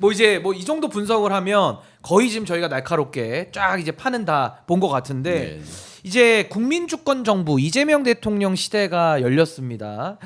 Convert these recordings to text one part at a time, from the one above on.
뭐 이제 뭐 이 정도 분석을 하면 거의 지금 저희가 날카롭게 쫙 이제 판은 다 본 것 같은데 네. 이제 국민주권 정부 이재명 대통령 시대가 열렸습니다.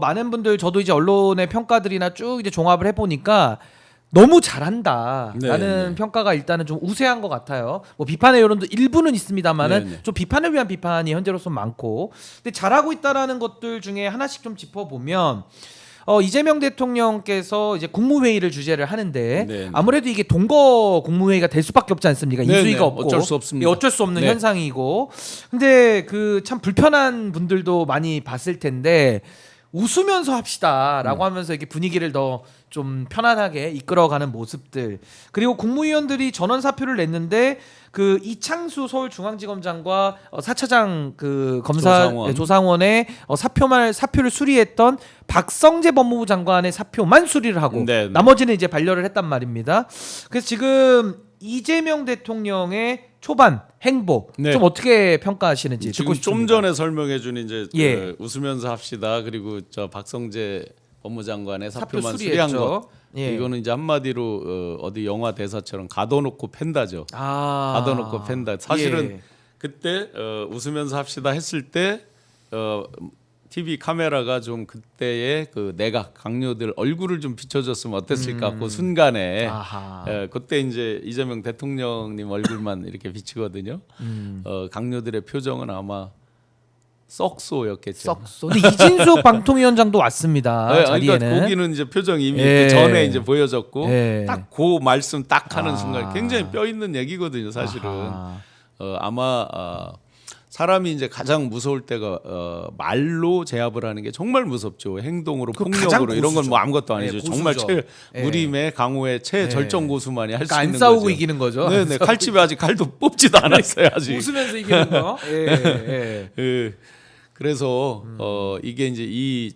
많은 분들 저도 이제 언론의 평가들이나 쭉 이제 종합을 해보니까 너무 잘한다라는 네. 평가가 일단은 좀 우세한 것 같아요. 뭐 비판의 여론도 일부는 있습니다만은 네. 좀 비판을 위한 비판이 현재로서 많고, 근데 잘하고 있다라는 것들 중에 하나씩 좀 짚어보면. 이재명 대통령께서 이제 국무회의를 주재를 하는데 네. 아무래도 이게 동거 국무회의가 될 수밖에 없지 않습니까? 네, 인수위가 네. 없고 어쩔 수 없습니다. 어쩔 수 없는 네. 현상이고, 근데 그 참 불편한 분들도 많이 봤을 텐데 웃으면서 합시다라고 하면서 이렇게 분위기를 더 좀 편안하게 이끌어가는 모습들, 그리고 국무위원들이 전원 사표를 냈는데 그 이창수 서울중앙지검장과 4차장 그 검사 조상원의 사표를 수리했던 박성재 법무부 장관의 사표만 수리를 하고 네, 네. 나머지는 이제 반려를 했단 말입니다. 그래서 지금 이재명 대통령의 초반 행보 네. 좀 어떻게 평가하시는지 지금 듣고 싶습니다. 좀 전에 설명해준 이제 예. 그 웃으면서 합시다. 그리고 저 박성재 법무장관의 사표 사표만 수리했죠. 수리한 것. 예. 이거는 이제 한마디로 어디 영화 대사처럼 가둬놓고 팬다죠. 가둬놓고 팬다. 사실은 예. 그때 웃으면서 합시다 했을 때 TV 카메라가 좀 그때의 그 내각 강요들 얼굴을 좀 비춰줬으면 어땠을까 그 순간에 아하. 그때 이제 이재명 대통령님 얼굴만 이렇게 비치거든요. 강요들의 표정은 아마 썩소였겠죠. 썩소. 근데 이진숙 방통위원장도 왔습니다. 네, 자리에는. 그러니까 거기는 이제 표정이 이미 예. 그 전에 이제 보여졌고 예. 딱 그 말씀 딱 하는 아. 순간 굉장히 뼈 있는 얘기거든요. 사실은 아하. 아마 사람이 이제 가장 무서울 때가 말로 제압을 하는 게 정말 무섭죠. 행동으로 그 폭력으로 가장 이런 건 고수죠. 뭐 아무것도 아니죠. 네, 고수죠. 정말 예. 무림의 강호의 최절정 고수만이 할 수 그러니까 안 있는 싸우고 거죠. 이기는 거죠. 네네 칼집에 아직 칼도 뽑지도 않았어요 아직. 웃으면서 이기는 거. 예. 예. 그래서 이게 이제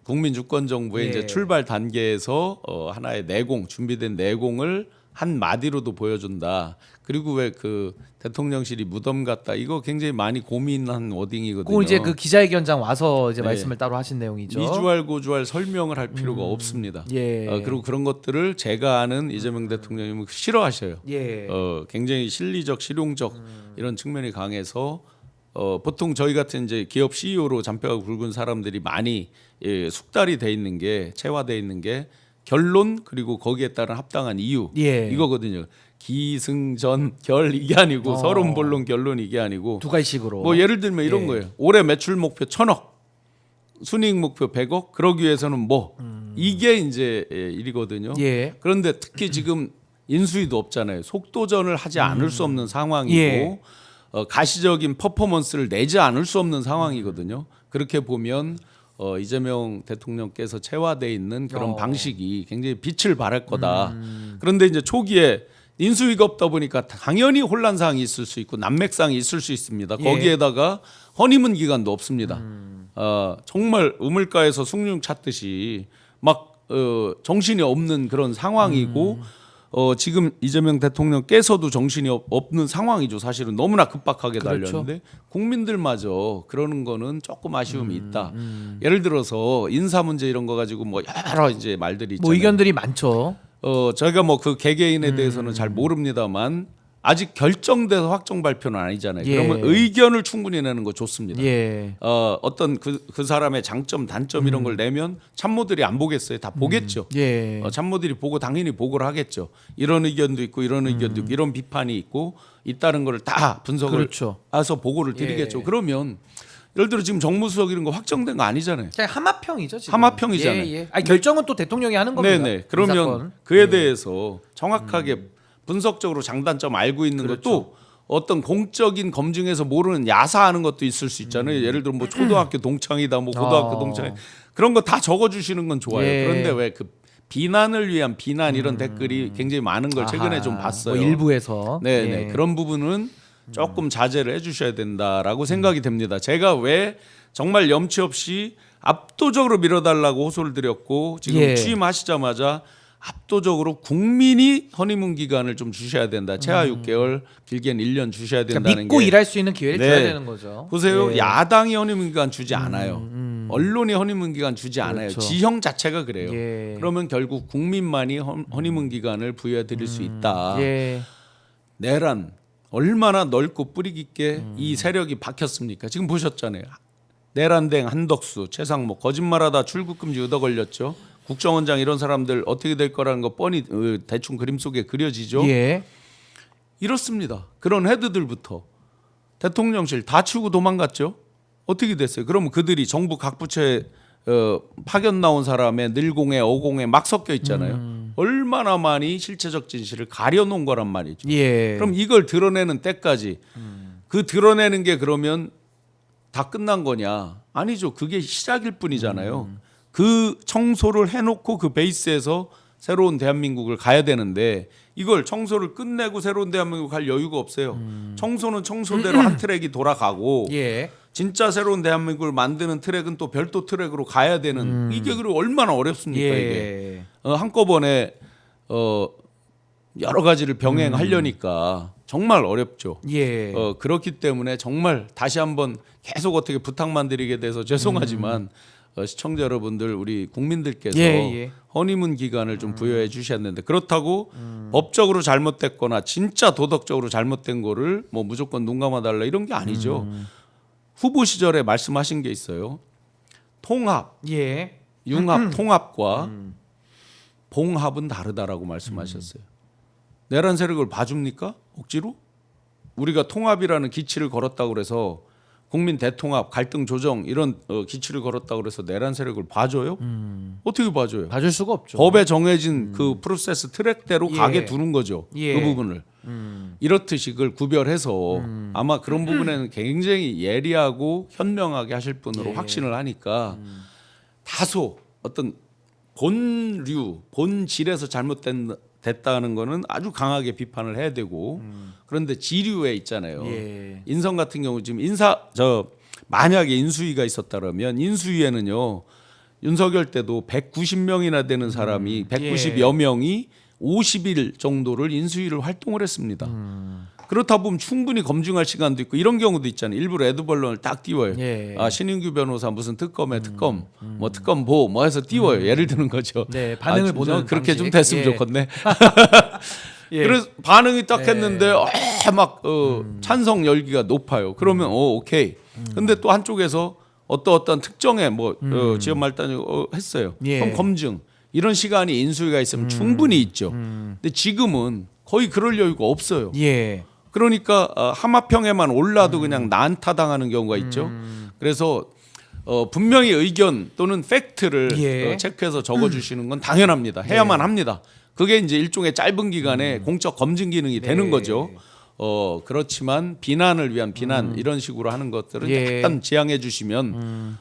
국민 주권 정부의 예. 이제 출발 단계에서 하나의 내공 준비된 내공을 한 마디로도 보여준다. 그리고 왜 그 대통령실이 무덤 같다. 이거 굉장히 많이 고민한 워딩이거든요. 그거 이제 그 기자회견장 와서 이제 네. 말씀을 따로 하신 내용이죠. 미주알 고주알 설명을 할 필요가 없습니다. 예. 그리고 그런 것들을 제가 아는 이재명 대통령님은 싫어하셔요. 예. 굉장히 실리적 실용적 이런 측면이 강해서 보통 저희 같은 이제 기업 CEO로 잔뼈가 굵은 사람들이 많이 숙달이 돼 있는 게 체화돼 있는 게 결론 그리고 거기에 따른 합당한 이유 예. 이거거든요. 기승전결 이게 아니고 서론 본론 결론 이게 아니고 두 가지식으로. 뭐 예를 들면 이런 예. 거예요. 올해 매출 목표 1,000억, 순이익 목표 100억. 그러기 위해서는 뭐 이게 이제 일이거든요. 예. 그런데 특히 지금 인수위도 없잖아요. 속도전을 하지 않을 수 없는 상황이고 예. 가시적인 퍼포먼스를 내지 않을 수 없는 상황이거든요. 그렇게 보면 이재명 대통령께서 체화돼 있는 그런 방식이 굉장히 빛을 발할 거다. 그런데 이제 초기에 인수위가 없다 보니까 당연히 혼란 사항이 있을 수 있고 난맥상이 있을 수 있습니다. 예. 거기에다가 허니문 기간도 없습니다. 정말 우물가에서 숭늉 찾듯이 막 정신이 없는 그런 상황이고 지금 이재명 대통령께서도 정신이 없는 상황이죠. 사실은 너무나 급박하게 그렇죠. 달렸는데 국민들마저 그러는 거는 조금 아쉬움이 있다. 예를 들어서 인사 문제 이런 거 가지고 뭐 여러 이제 말들이 있잖아요. 뭐 의견들이 많죠. 저희가 뭐 그 개개인에 대해서는 잘 모릅니다만 아직 결정돼서 확정 발표는 아니잖아요. 예. 그러면 의견을 충분히 내는 거 좋습니다. 예. 어떤 그 사람의 장점, 단점 이런 걸 내면 참모들이 안 보겠어요. 다 보겠죠. 예. 참모들이 보고 당연히 보고를 하겠죠. 이런 의견도 있고 이런 의견도 있고 이런 비판이 있고 있다는 걸 다 분석을 그렇죠. 해서 보고를 드리겠죠. 예. 그러면 예를 들어 지금 정무수석 이런 거 확정된 거 아니잖아요. 그냥 하마평이죠, 지금. 하마평이잖아요. 예, 예. 아니, 결정은 또 대통령이 하는 겁니다. 네네. 이 그러면 사건. 그에 대해서 정확하게 분석적으로 장단점 알고 있는 그렇죠. 것도 어떤 공적인 검증에서 모르는 야사하는 것도 있을 수 있잖아요. 예를 들어 뭐 초등학교 동창이다, 뭐 고등학교 동창 그런 거 다 적어주시는 건 좋아요. 예. 그런데 왜 그 비난을 위한 비난 이런 댓글이 굉장히 많은 걸 최근에 아하, 좀 봤어요. 뭐 일부에서. 네네. 예. 그런 부분은 조금 자제를 해주셔야 된다라고 생각이 됩니다. 제가 왜 정말 염치 없이 압도적으로 밀어달라고 호소를 드렸고 지금 예. 취임하시자마자 압도적으로 국민이 허니문 기간을 좀 주셔야 된다. 최하 6개월, 길게는 1년 주셔야 그러니까 된다는 믿고 게. 일할 수 있는 기회를 네. 줘야 되는 거죠. 보세요. 예. 야당이 허니문 기간 주지 않아요. 언론이 허니문 기간 주지 않아요. 그렇죠. 지형 자체가 그래요. 예. 그러면 결국 국민만이 허니문 기간을 부여해 드릴 수 있다. 예. 내란 얼마나 넓고 뿌리 깊게 이 세력이 박혔습니까? 지금 보셨잖아요. 내란댕 한덕수, 최상목 거짓말하다 출국금지 얻어 걸렸죠. 국정원장 이런 사람들 어떻게 될 거라는 거 뻔히 대충 그림 속에 그려지죠. 예. 이렇습니다. 그런 헤드들부터 대통령실 다 치우고 도망갔죠. 어떻게 됐어요? 그러면 그들이 정부 각 부처에 파견 나온 사람의 늘공에 어공에 막 섞여 있잖아요. 얼마나 많이 실체적 진실을 가려놓은 거란 말이죠. 예. 그럼 이걸 드러내는 때까지 그 드러내는 게 그러면 다 끝난 거냐? 아니죠. 그게 시작일 뿐이잖아요. 그 청소를 해놓고 그 베이스에서 새로운 대한민국을 가야 되는데 이걸 청소를 끝내고 새로운 대한민국 갈 여유가 없어요. 청소는 청소대로 한 트랙이 돌아가고 예. 진짜 새로운 대한민국을 만드는 트랙은 또 별도 트랙으로 가야 되는 이게 그리고 얼마나 어렵습니까 예. 이게 한꺼번에 여러 가지를 병행하려니까 정말 어렵죠. 예. 그렇기 때문에 정말 다시 한번 계속 어떻게 부탁만 드리게 돼서 죄송하지만 시청자 여러분들 우리 국민들께서 예. 허니문 기간을 좀 부여해 주셨는데 그렇다고 법적으로 잘못됐거나 진짜 도덕적으로 잘못된 거를 뭐 무조건 눈 감아달라 이런 게 아니죠. 후보 시절에 말씀하신 게 있어요. 통합, 예. 융합, 통합과 봉합은 다르다라고 말씀하셨어요. 내란 세력을 봐줍니까? 억지로? 우리가 통합이라는 기치를 걸었다고 그래서 국민 대통합, 갈등 조정 이런 기치를 걸었다고 그래서 내란 세력을 봐줘요? 어떻게 봐줘요? 봐줄 수가 없죠. 법에 정해진 그 프로세스 트랙대로 예. 가게 두는 거죠. 예. 그 부분을. 이렇듯이 그걸 구별해서 아마 그런 부분에는 굉장히 예리하고 현명하게 하실 분으로 예. 확신을 하니까 다소 어떤 본질에서 됐다는 거는 아주 강하게 비판을 해야 되고 그런데 지류에 있잖아요. 예. 인선 같은 경우 지금 만약에 인수위가 있었다면 인수위에는요. 윤석열 때도 190명이나 되는 사람이 190여 명이 50일 정도를 인수위를 활동을 했습니다. 그렇다 보면 충분히 검증할 시간도 있고 이런 경우도 있잖아요. 일부 레드벌론을 딱 띄워요. 예. 신인규 변호사 무슨 특검에 특검, 뭐 특검보 뭐 해서 띄워요. 예를 드는 거죠. 네, 반응을 보는 그렇게 방식. 좀 됐으면 예. 좋겠네. 예. 그래서 반응이 딱 예. 했는데 막 찬성 열기가 높아요. 그러면 오케이. 근데 또 한쪽에서 어떤 특정의 지연 말단이 했어요. 예. 그럼 검증 이런 시간이 인수위가 있으면 충분히 있죠. 근데 지금은 거의 그럴 여유가 없어요. 예. 그러니까 하마평에만 올라도 그냥 난타당하는 경우가 있죠. 그래서 분명히 의견 또는 팩트를 예. 체크해서 적어주시는 건 당연합니다. 해야만 합니다. 그게 이제 일종의 짧은 기간에 공적 검증 기능이 되는 네. 거죠. 그렇지만 비난을 위한 비난 이런 식으로 하는 것들은 예. 약간 지양해 주시면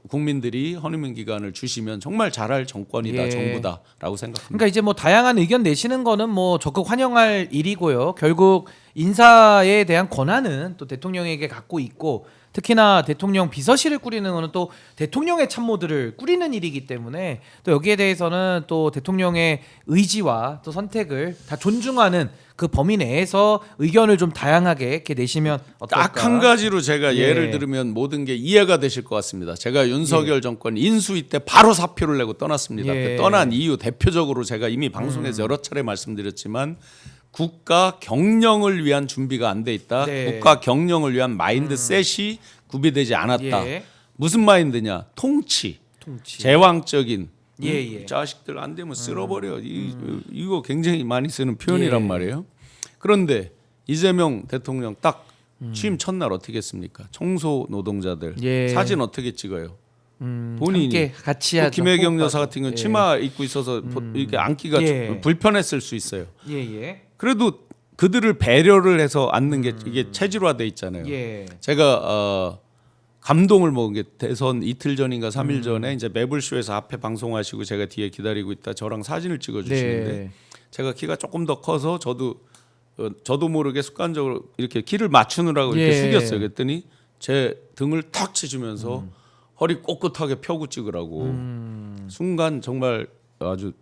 국민들이 허니문 기간을 주시면 정말 잘할 정권이다 예. 정부다라고 생각합니다. 그러니까 이제 뭐 다양한 의견 내시는 거는 뭐 적극 환영할 일이고요. 결국 인사에 대한 권한은 또 대통령에게 갖고 있고 특히나 대통령 비서실을 꾸리는 거는 또 대통령의 참모들을 꾸리는 일이기 때문에 또 여기에 대해서는 또 대통령의 의지와 또 선택을 다 존중하는 그 범위 내에서 의견을 좀 다양하게 이렇게 내시면 어떨까? 딱 한 가지로 제가 예. 예를 들으면 모든 게 이해가 되실 것 같습니다. 제가 윤석열 정권 인수위 때 바로 사표를 내고 떠났습니다. 예. 그 떠난 이유 대표적으로 제가 이미 방송에서 여러 차례 말씀드렸지만 국가 경영을 위한 준비가 안 돼 있다. 네. 국가 경영을 위한 마인드셋이 구비되지 않았다. 예. 무슨 마인드냐? 통치. 제왕적인 예. 이 자식들 안 되면 쓸어버려. 이거 굉장히 많이 쓰는 표현이란 예. 말이에요. 그런데 이재명 대통령 딱 취임 첫날 어떻게 했습니까? 청소 노동자들 예. 사진 어떻게 찍어요? 본인이 함께 같이 또 하죠. 김혜경 여사 호흡하죠. 같은 경우 예. 치마 입고 있어서 이렇게 앉기가 예. 불편했을 수 있어요. 예. 그래도 그들을 배려를 해서 앉는 게 이게 체질화돼 있잖아요. 예. 제가 감동을 먹은 게 대선 이틀 전인가 3일 전에 이제 매불쇼에서 앞에 방송하시고 제가 뒤에 기다리고 있다 저랑 사진을 찍어주시는데 네. 제가 키가 조금 더 커서 저도 모르게 습관적으로 이렇게 키를 맞추느라고 이렇게 예. 숙였어요. 그랬더니 제 등을 탁 치주면서 허리 꼿꼿하게 펴고 찍으라고 순간 정말 아주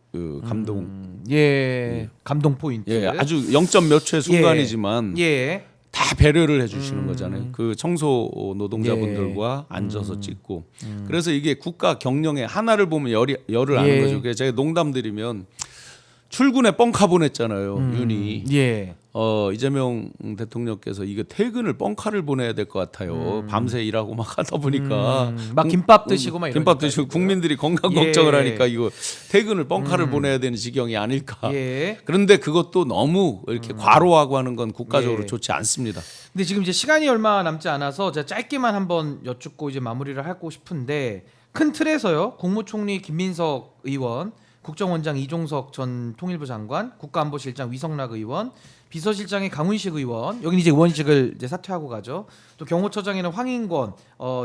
감동. 예. 감동 포인트. 예, 아주 0점 몇 초의 순간이지만 예. 다 다 배려를 해주시는 거잖아요. 그 청소 노동자분들과 앉아서 찍고. 그래서 이게 국가 경영의 하나를 보면 열을 아는 거죠. 그래서 제가 농담드리면 출근에 뻥카 보냈잖아요. 윤이. 예. 이재명 대통령께서 이거 퇴근을 뻥카를 보내야 될 것 같아요. 밤새 일하고 막 하다 보니까 막 김밥 드시고 막 김밥 드시고 국민들이 건강 예. 걱정을 하니까 이거 퇴근을 뻥카를 보내야 되는 지경이 아닐까. 예. 그런데 그것도 너무 이렇게 과로하고 하는 건 국가적으로 예. 좋지 않습니다. 근데 지금 이제 시간이 얼마 남지 않아서 제가 짧게만 한번 여쭙고 이제 마무리를 하고 싶은데 큰 틀에서요. 국무총리 김민석 의원, 국정원장 이종석 전 통일부 장관, 국가안보실장 위성락 의원, 비서실장의 강훈식 의원, 여기는 이제 의원직을 이제 사퇴하고 가죠. 또 경호처장에는 황인권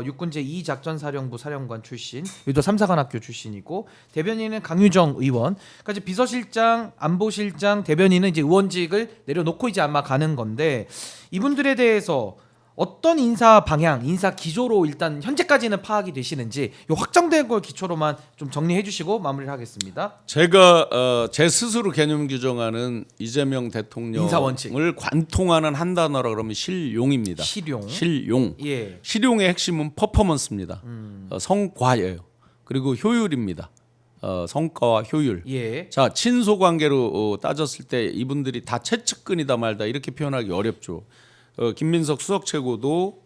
육군 제2작전사령부 사령관 출신, 여기도 삼사관학교 출신이고, 대변인은 강유정 의원. 그러니까 이제 비서실장, 안보실장, 대변인은 이제 의원직을 내려놓고 이제 아마 가는 건데 이분들에 대해서 어떤 인사 방향, 인사 기조로 일단 현재까지는 파악이 되시는지 요 확정된 걸 기초로만 좀 정리해 주시고 마무리를 하겠습니다. 제가 제 스스로 개념 규정하는 이재명 인사 원칙. 대통령을 관통하는 한 단어라 그러면 실용입니다. 실용. 실용. 예. 실용의 핵심은 퍼포먼스입니다. 성과예요. 그리고 효율입니다. 성과와 효율. 예. 자, 친소 관계로 따졌을 때 이분들이 다 최측근이다 말다 이렇게 표현하기 어렵죠. 김민석 수석 최고도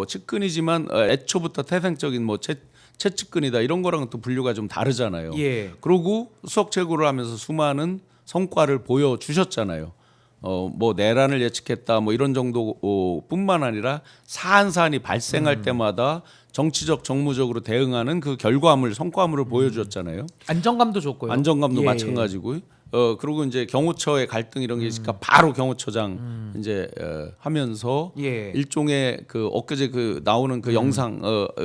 측근이지만 애초부터 태생적인 뭐 최측근이다 이런 거랑은 또 분류가 좀 다르잖아요. 예. 그리고 수석 최고를 하면서 수많은 성과를 보여주셨잖아요. 뭐 내란을 예측했다 뭐 이런 정도 뿐만 아니라 사안이 발생할 때마다 정치적 정무적으로 대응하는 그 결과물 성과물을 보여주었잖아요. 안정감도 좋고요. 안정감도 예. 마찬가지고. 그리고 이제 경호처의 갈등 이런 게 있으니까 바로 경호처장 이제 하면서 예. 일종의 그 엊그제 그 나오는 그 영상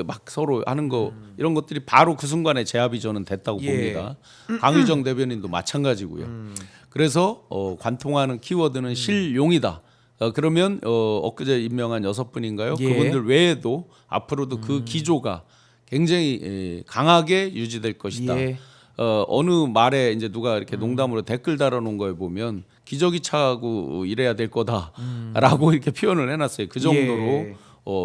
막 서로 하는 거 이런 것들이 바로 그 순간에 제압이 저는 됐다고 예. 봅니다. 강유정 대변인도 마찬가지고요. 그래서 관통하는 키워드는 실용이다. 그러면 엊그제 임명한 6분인가요? 예. 그분들 외에도 앞으로도 그 기조가 굉장히 강하게 유지될 것이다. 예. 어느 말에 이제 누가 이렇게 농담으로 댓글 달아놓은 거에 보면 기저귀 차고 이래야 될 거다라고 이렇게 표현을 해놨어요. 그 정도로 예.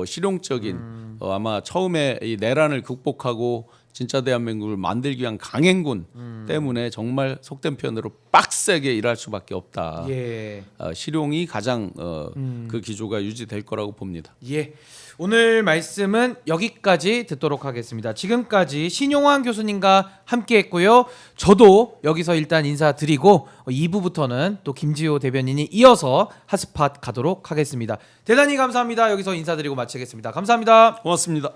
실용적인 아마 처음에 이 내란을 극복하고 진짜 대한민국을 만들기 위한 강행군 때문에 정말 속된 표현으로 빡세게 일할 수밖에 없다. 예. 실용이 가장 그 기조가 유지될 거라고 봅니다. 예. 오늘 말씀은 여기까지 듣도록 하겠습니다. 지금까지 신용환 교수님과 함께했고요. 저도 여기서 일단 인사드리고 2부부터는 또 김지호 대변인이 이어서 핫스팟 가도록 하겠습니다. 대단히 감사합니다. 여기서 인사드리고 마치겠습니다. 감사합니다. 고맙습니다.